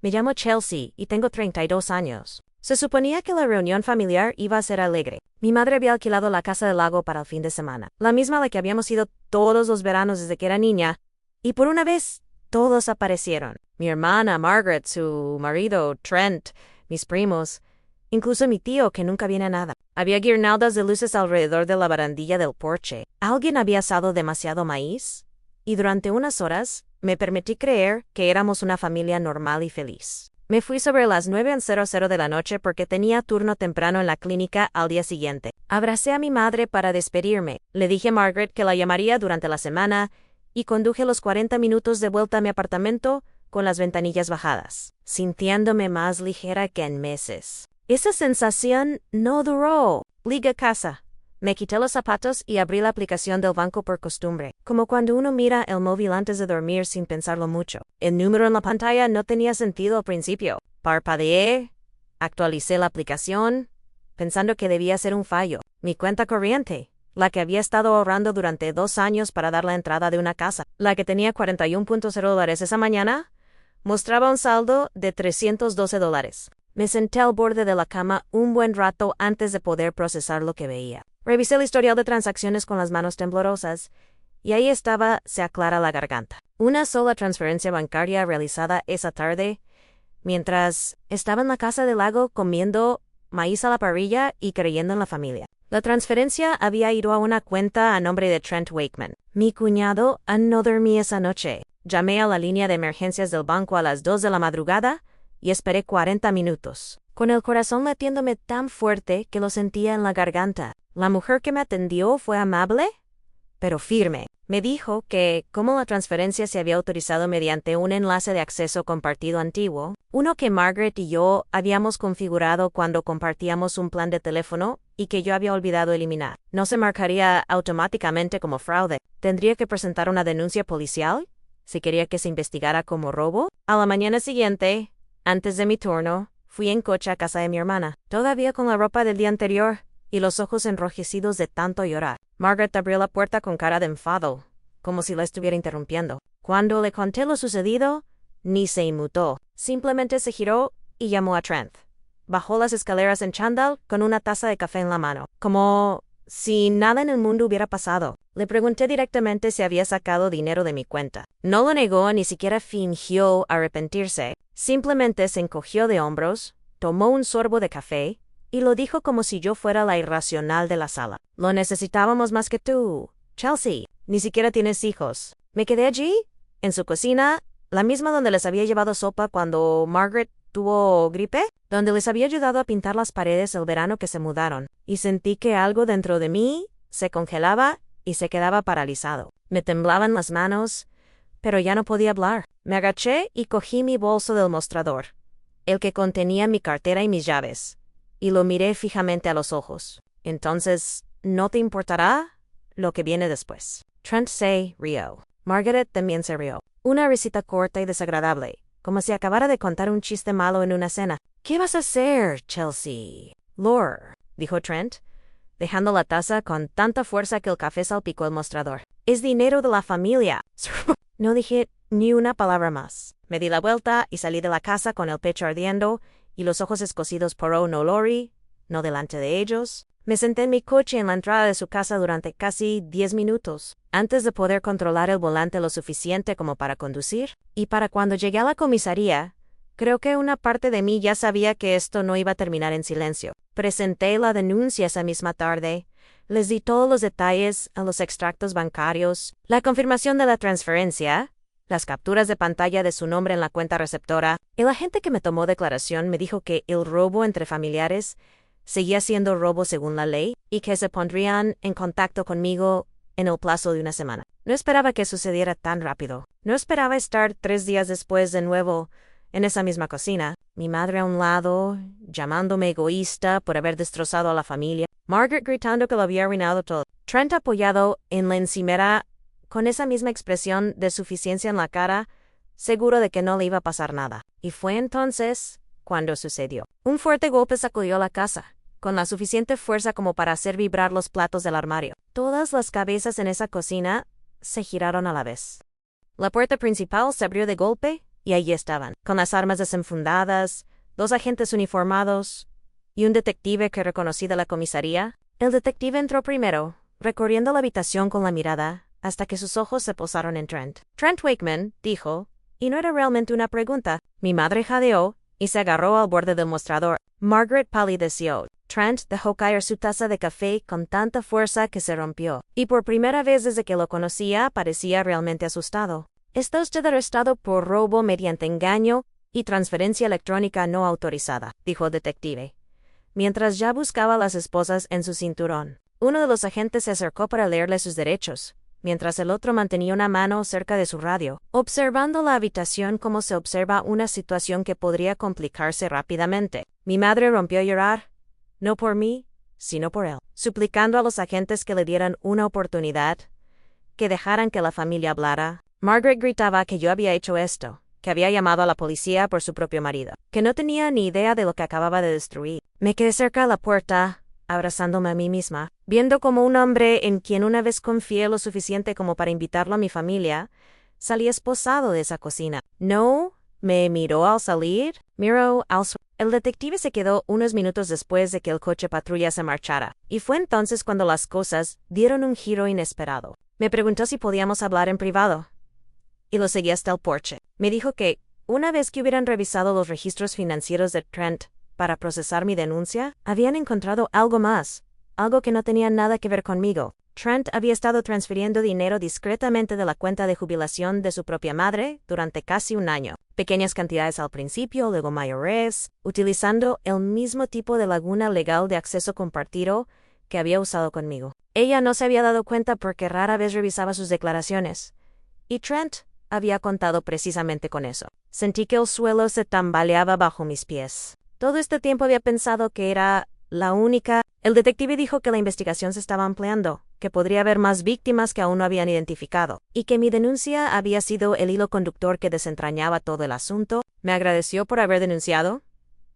Me llamo Chelsea y tengo 32 años. Se suponía que la reunión familiar iba a ser alegre. Mi madre había alquilado la casa del lago para el fin de semana, la misma a la que habíamos ido todos los veranos desde que era niña, y por una vez todos aparecieron. Mi hermana, Margaret, su marido, Trent, mis primos, incluso mi tío, que nunca viene a nada. Había guirnaldas de luces alrededor de la barandilla del porche. ¿Alguien había asado demasiado maíz? Y durante unas horas, me permití creer que éramos una familia normal y feliz. Me fui sobre las 9:00 de la noche porque tenía turno temprano en la clínica al día siguiente. Abracé a mi madre para despedirme. Le dije a Margaret que la llamaría durante la semana y conduje los 40 minutos de vuelta a mi apartamento con las ventanillas bajadas, sintiéndome más ligera que en meses. Esa sensación no duró. Llegué a casa. Me quité los zapatos y abrí la aplicación del banco por costumbre, como cuando uno mira el móvil antes de dormir sin pensarlo mucho. El número en la pantalla no tenía sentido al principio. Parpadeé, actualicé la aplicación, pensando que debía ser un fallo. Mi cuenta corriente, la que había estado ahorrando durante 2 años para dar la entrada de una casa, la que tenía $41.0 esa mañana, mostraba un saldo de $312. Me senté al borde de la cama un buen rato antes de poder procesar lo que veía. Revisé el historial de transacciones con las manos temblorosas, y ahí estaba, se aclara la garganta. Una sola transferencia bancaria realizada esa tarde, mientras estaba en la casa del lago comiendo maíz a la parrilla y creyendo en la familia. La transferencia había ido a una cuenta a nombre de Trent Wakeman. Mi cuñado no dormía esa noche. Llamé a la línea de emergencias del banco a las 2 de la madrugada y esperé 40 minutos, con el corazón latiéndome tan fuerte que lo sentía en la garganta. La mujer que me atendió fue amable, pero firme. Me dijo que, como la transferencia se había autorizado mediante un enlace de acceso compartido antiguo, uno que Margaret y yo habíamos configurado cuando compartíamos un plan de teléfono y que yo había olvidado eliminar, no se marcaría automáticamente como fraude. ¿Tendría que presentar una denuncia policial si quería que se investigara como robo? A la mañana siguiente, antes de mi turno, fui en coche a casa de mi hermana, todavía con la ropa del día anterior y los ojos enrojecidos de tanto llorar. Margaret abrió la puerta con cara de enfado, como si la estuviera interrumpiendo. Cuando le conté lo sucedido, ni se inmutó. Simplemente se giró y llamó a Trent. Bajó las escaleras en chándal con una taza de café en la mano, como si nada en el mundo hubiera pasado. Le pregunté directamente si había sacado dinero de mi cuenta. No lo negó, ni siquiera fingió arrepentirse. Simplemente se encogió de hombros, tomó un sorbo de café y lo dijo como si yo fuera la irracional de la sala. Lo necesitábamos más que tú, Chelsea. Ni siquiera tienes hijos. Me quedé allí, en su cocina, la misma donde les había llevado sopa cuando Margaret tuvo gripe, donde les había ayudado a pintar las paredes el verano que se mudaron, y sentí que algo dentro de mí se congelaba y se quedaba paralizado. Me temblaban las manos, pero ya no podía hablar. Me agaché y cogí mi bolso del mostrador, el que contenía mi cartera y mis llaves, y lo miré fijamente a los ojos. Entonces, ¿no te importará lo que viene después? Trent se rió. Margaret también se rió. Una risita corta y desagradable, como si acabara de contar un chiste malo en una cena. ¿Qué vas a hacer, Chelsea? Lore, dijo Trent, dejando la taza con tanta fuerza que el café salpicó el mostrador. Es dinero de la familia. No dije ni una palabra más. Me di la vuelta y salí de la casa con el pecho ardiendo y los ojos escocidos por no Lori, no delante de ellos. Me senté en mi coche en la entrada de su casa durante casi 10 minutos, antes de poder controlar el volante lo suficiente como para conducir. Y para cuando llegué a la comisaría, creo que una parte de mí ya sabía que esto no iba a terminar en silencio. Presenté la denuncia esa misma tarde. Les di todos los detalles a los extractos bancarios, la confirmación de la transferencia, las capturas de pantalla de su nombre en la cuenta receptora. El agente que me tomó declaración me dijo que el robo entre familiares seguía siendo robo según la ley y que se pondrían en contacto conmigo en el plazo de una semana. No esperaba que sucediera tan rápido. No esperaba estar 3 días después de nuevo en esa misma cocina, mi madre a un lado, llamándome egoísta por haber destrozado a la familia, Margaret gritando que lo había arruinado todo, Trent apoyado en la encimera con esa misma expresión de suficiencia en la cara, seguro de que no le iba a pasar nada. Y fue entonces cuando sucedió. Un fuerte golpe sacudió la casa, con la suficiente fuerza como para hacer vibrar los platos del armario. Todas las cabezas en esa cocina se giraron a la vez. La puerta principal se abrió de golpe y allí estaban, con las armas desenfundadas, 2 agentes uniformados y un detective que reconocí de la comisaría. El detective entró primero, recorriendo la habitación con la mirada, hasta que sus ojos se posaron en Trent. Trent Wakeman, dijo, y no era realmente una pregunta. Mi madre jadeó y se agarró al borde del mostrador. Margaret palideció. Trent dejó caer su taza de café con tanta fuerza que se rompió, y por primera vez desde que lo conocía parecía realmente asustado. Está usted arrestado por robo mediante engaño y transferencia electrónica no autorizada, dijo el detective, mientras ya buscaba las esposas en su cinturón. Uno de los agentes se acercó para leerle sus derechos, mientras el otro mantenía una mano cerca de su radio, observando la habitación como se observa una situación que podría complicarse rápidamente. Mi madre rompió a llorar, no por mí, sino por él, suplicando a los agentes que le dieran una oportunidad, que dejaran que la familia hablara. Margaret gritaba que yo había hecho esto, que había llamado a la policía por su propio marido, que no tenía ni idea de lo que acababa de destruir. Me quedé cerca de la puerta, abrazándome a mí misma, viendo como un hombre en quien una vez confié lo suficiente como para invitarlo a mi familia, salía esposado de esa cocina. ¿No? ¿Me miró al salir? Miró al salir. El detective se quedó unos minutos después de que el coche patrulla se marchara, y fue entonces cuando las cosas dieron un giro inesperado. Me preguntó si podíamos hablar en privado, y lo seguí hasta el porche. Me dijo que, una vez que hubieran revisado los registros financieros de Trent para procesar mi denuncia, habían encontrado algo más, algo que no tenía nada que ver conmigo. Trent había estado transfiriendo dinero discretamente de la cuenta de jubilación de su propia madre durante casi un año, pequeñas cantidades al principio, luego mayores, utilizando el mismo tipo de laguna legal de acceso compartido que había usado conmigo. Ella no se había dado cuenta porque rara vez revisaba sus declaraciones, y Trent había contado precisamente con eso. Sentí que el suelo se tambaleaba bajo mis pies. Todo este tiempo había pensado que era la única. El detective dijo que la investigación se estaba ampliando, que podría haber más víctimas que aún no habían identificado, y que mi denuncia había sido el hilo conductor que desentrañaba todo el asunto. Me agradeció por haber denunciado.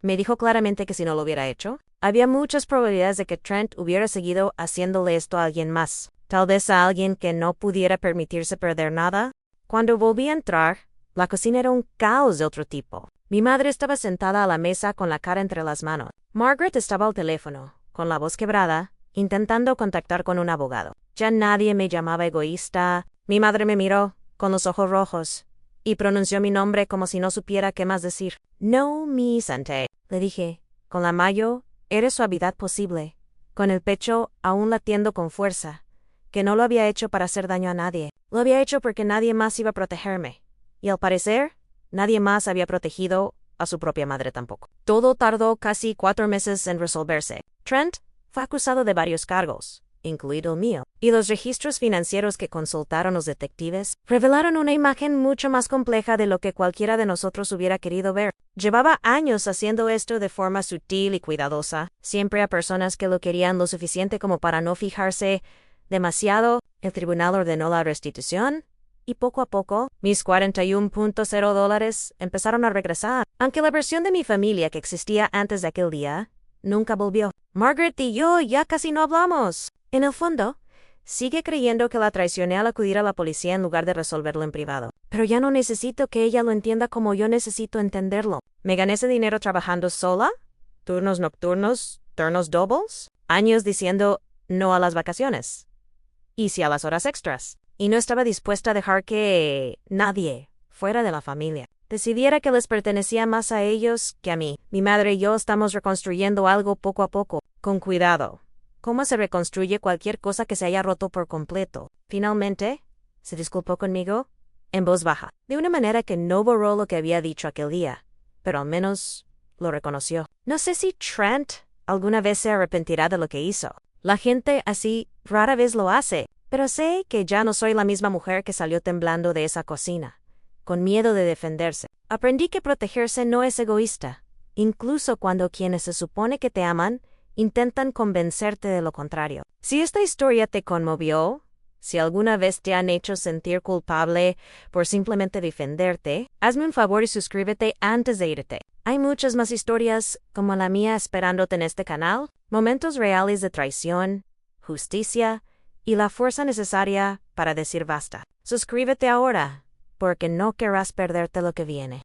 Me dijo claramente que si no lo hubiera hecho, había muchas probabilidades de que Trent hubiera seguido haciéndole esto a alguien más, tal vez a alguien que no pudiera permitirse perder nada. Cuando volví a entrar, la cocina era un caos de otro tipo. Mi madre estaba sentada a la mesa con la cara entre las manos. Margaret estaba al teléfono, con la voz quebrada, intentando contactar con un abogado. Ya nadie me llamaba egoísta. Mi madre me miró, con los ojos rojos, y pronunció mi nombre como si no supiera qué más decir. No, mi Sante, le dije, con la mayor suavidad posible, con el pecho aún latiendo con fuerza, que no lo había hecho para hacer daño a nadie. Lo había hecho porque nadie más iba a protegerme. Y al parecer, nadie más había protegido a su propia madre tampoco. Todo tardó casi 4 meses en resolverse. Trent fue acusado de varios cargos, incluido el mío, y los registros financieros que consultaron los detectives revelaron una imagen mucho más compleja de lo que cualquiera de nosotros hubiera querido ver. Llevaba años haciendo esto de forma sutil y cuidadosa, siempre a personas que lo querían lo suficiente como para no fijarse demasiado. El tribunal ordenó la restitución, y poco a poco, mis $41.0 empezaron a regresar, aunque la versión de mi familia que existía antes de aquel día nunca volvió. Margaret y yo ya casi no hablamos. En el fondo, sigue creyendo que la traicioné al acudir a la policía en lugar de resolverlo en privado. Pero ya no necesito que ella lo entienda como yo necesito entenderlo. ¿Me gané ese dinero trabajando sola? ¿Turnos nocturnos? ¿Turnos doubles? Años diciendo no a las vacaciones. Y sí a las horas extras. Y no estaba dispuesta a dejar que nadie, fuera de la familia, decidiera que les pertenecía más a ellos que a mí. Mi madre y yo estamos reconstruyendo algo poco a poco, con cuidado. ¿Cómo se reconstruye cualquier cosa que se haya roto por completo? Finalmente, se disculpó conmigo, en voz baja, de una manera que no borró lo que había dicho aquel día, pero al menos lo reconoció. No sé si Trent alguna vez se arrepentirá de lo que hizo. La gente así rara vez lo hace. Pero sé que ya no soy la misma mujer que salió temblando de esa cocina, con miedo de defenderse. Aprendí que protegerse no es egoísta, incluso cuando quienes se supone que te aman intentan convencerte de lo contrario. Si esta historia te conmovió, si alguna vez te han hecho sentir culpable por simplemente defenderte, hazme un favor y suscríbete antes de irte. Hay muchas más historias como la mía esperándote en este canal, momentos reales de traición, justicia y la fuerza necesaria para decir basta. Suscríbete ahora porque no querrás perderte lo que viene.